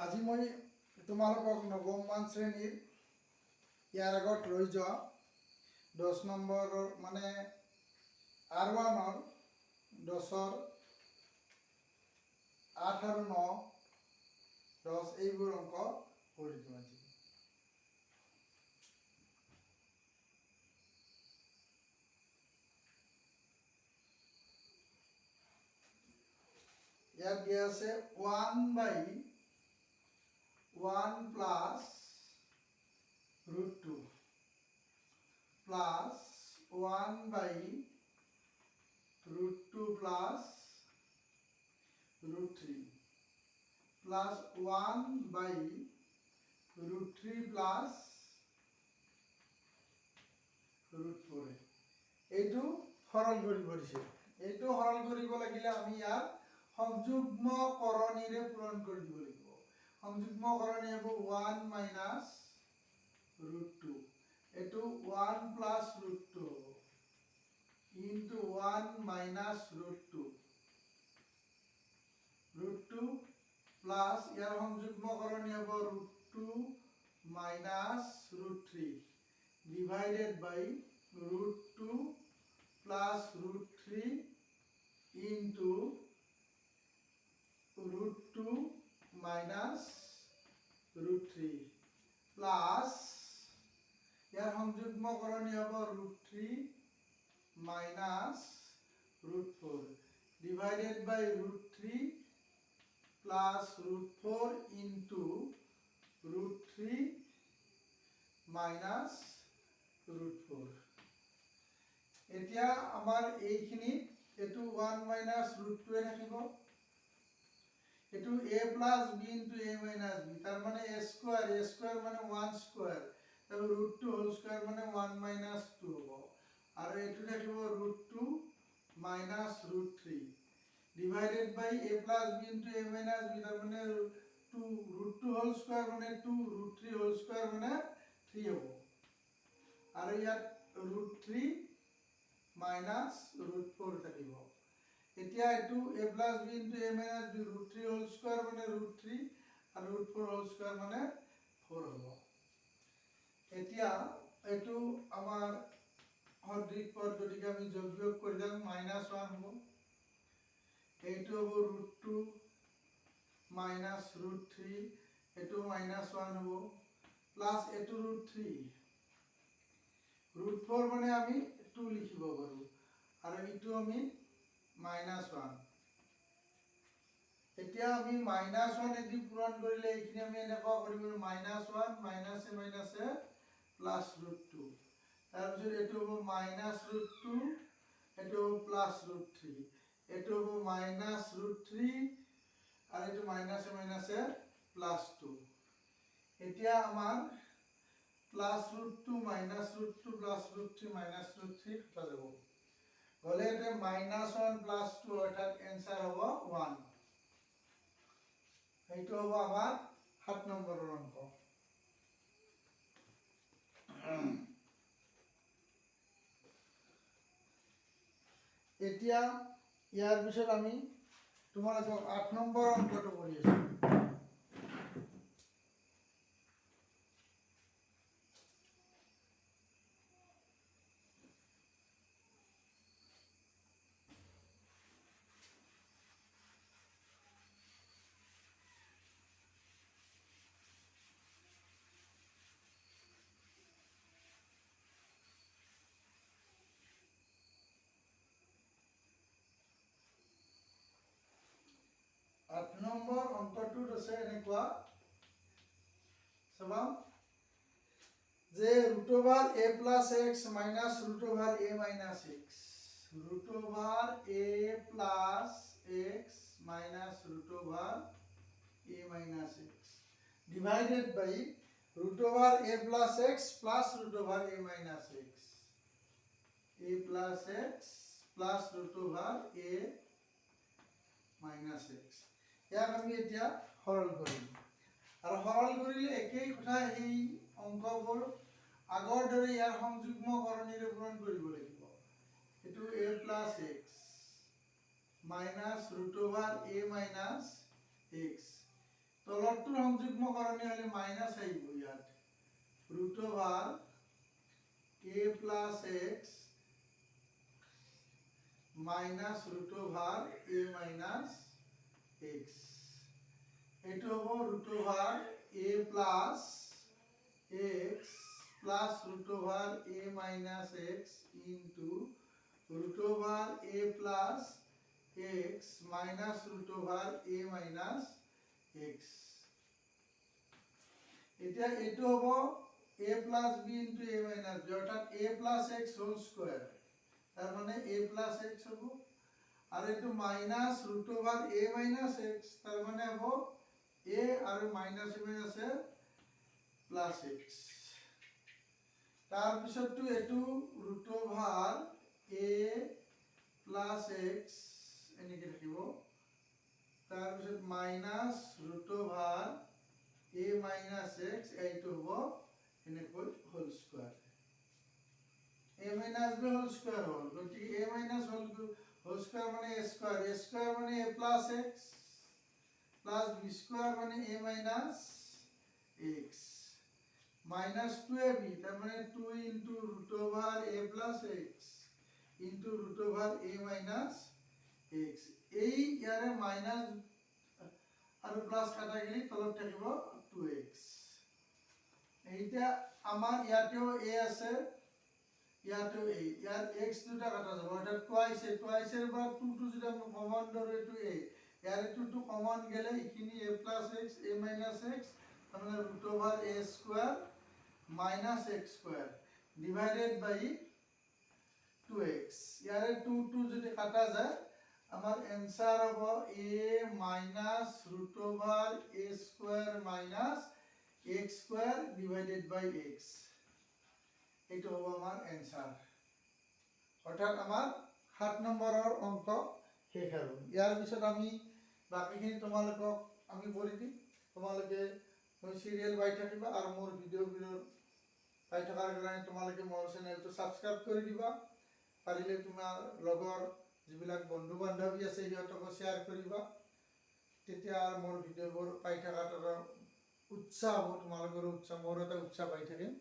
আজি মই তোমালোকক নৱম মান শ্ৰেণীৰ ইয়াৰ আগত ৰৈ যোৱা 10 নম্বৰৰ মানে R1-ৰ 10-ৰ 8 আৰু 9 10 এইবোৰ অংক কৰি দিম আজি। ইয়াত দিয়া আছে 1/1 plus √2 plus 1/√2 plus √3 plus 1/√3 plus √4 এইটো সৰল কৰিব দিছে। এইটো সৰল কৰিব লাগিলে আমি ইয়াৰ সংযুগ্মকৰণীৰে পূৰণ কৰি দিব লাগিব। সংযুগ্মকৰণী হ'ব 1 minus √2 এইটো 1 plus √2 হ'ব into 1 minus √2 plus ইয়াৰ সংযুগ্মকৰণী হ'ব √2 minus √3 divided by √2 plus √3 into √2 minus √3 plus ইয়াৰ সংযুগ্মকৰণী হ'ব √3 minus √4 divided by √3 plus √4 into √3 minus √4 এতিয়া আমাৰ এইখিনি এটো 1 minus √2 এ থাকিব। এটো a plus b into a minus b তার মানে a square মানে 1 square তাহলে √2 whole square মানে 1 minus 2 হ'ব আর এটো থাকিব √2 minus √3 divided by a plus b into a minus b তার মানে 2 √2 whole square মানে 2 √3 whole square মানে 3 হ'ব আর ইয়াত √3 minus √4 থাকিব। এতিয়া এটো a plus b into a minus b √3 whole square মানে √3 আর √4 whole square মানে 4 হ'ব। এতিয়া এটো আমাৰ সদৃশ পদ গতিকে আমি যোগ বিয়োগ কৰি যাম -1 হ'ব। এইটো হ'ব √2 minus √3 এটো -1 হ'ব প্লাস এটো √3 √4 মানে আমি 2 লিখিব পাৰো আৰু এইটো আমি -1 এতিয়া আমি -1 এদি পূৰণ কৰিলে এইখিনি আমি এনেকুৱা কৰিব -1 -a প্লাস √2 তাৰ পিছত এটো হ'ব -√2 এটো হ'ব +√3 এটো হ'ব -√3 আর এটো -a +2 এতিয়া আমাৰ +√2 -√2 +√3 -√3 কাটা যাব হলে এটা -1 +2 অর্থাৎ आंसर হ'ব 1 এইটো হ'ব আমাৰ 7 নম্বৰৰ অংক। এতিয়া ইয়াৰ পিছত আমি তোমালোকক 8 নম্বৰ অংকটো কৰি আছো। आठ नम्बर अंकटुत আছে এনেকুৱা চাবা যে √a plus x minus √a minus x √a plus x minus √a minus x divided by √a plus x plus √a minus x a plus x plus √a minus x ইয়াক আমি এতিয়া সৰল কৰিম আৰু সৰল কৰিলে একেই কথা এই অংকবোৰ আগৰ দৰে ইয়াৰ সংযুগ্মকৰণীৰে পূৰণ কৰিব লাগিব। এটো a plus x minus √a minus x তলৰটোৰ সংযুগ্মকৰণী হ'লে মাইনাছ আহিব ইয়াত root over a plus x minus root over a minus x. এইটো হ'ব root over a plus x plus root over a minus x into root over a plus x minus root over a minus x. এতিয়া এইটো হ'ব a plus b into a minus b অৰ্থাৎ a plus x whole square, তাৰ মানে a plus x হ'ব আৰু এইটো minus root over a minus x, তাৰ মানে হ'ব a আৰু minus a minus plus x. তাৰপিছতটো এইটো root over a plus x এনেকৈ থাকিব, তাৰপিছত minus root over a minus x, এইটো হ'ব এনেকৈ whole square. a minus b whole square হ'ল, গতিকে a মাইনাছ হোল স্কোয়াৰ মানে a স্কোয়াৰ, a স্কোয়াৰ মানে a plus x plus b square মানে a minus x minus 2ab, তাৰ মানে 2 into root over a plus x into root over a minus x. এই ইয়াৰে minus আৰু plus কাটা গেলি তলত থাকিব 2x। এতিয়া আমাৰ ইয়াতেও a আছে, ইয়াতেও a, ইয়াৰ x দুটা কাটা যাব অৰ্থাৎ টুৱাইছ এৰ পৰা 2 যদি আমি কমন ধৰো এইটো a, ইয়াৰ 2 কমন গেলে এইখিনি a plus x a minus x, তাৰমানে root over a square minus x square divided by 2x। ইয়াৰে 2 যদি কাটা যায় আমাৰ এনসাৰ হ'ব a minus root over a square minus x square divided by x। এইটো হ'ব আমাৰ এনসাৰ, অৰ্থাৎ আমাৰ 7 নম্বৰৰ অংক শেষ আৰু। ইয়াৰ পিছত আমি বাকিখিনি তোমালোকক আমি কৰি দিম, তোমালোকে মই সিৰিয়েল পাই থাকিবা আৰু মোৰ ভিডিঅ'বোৰ পাই থকাৰ কাৰণে তোমালোকে মোৰ চেনেলটো ছাবস্ক্ৰাইব কৰি দিবা, পাৰিলে তোমাৰ লগৰ যিবিলাক বন্ধু বান্ধৱী আছে সিহঁতকো শ্বেয়াৰ কৰিবা, তেতিয়া মোৰ ভিডিঅ'বোৰ পাই থকাত উৎসাহ হ'ব, তোমালোকৰ উৎসাহ মোৰো এটা উৎসাহ পাই থাকিম।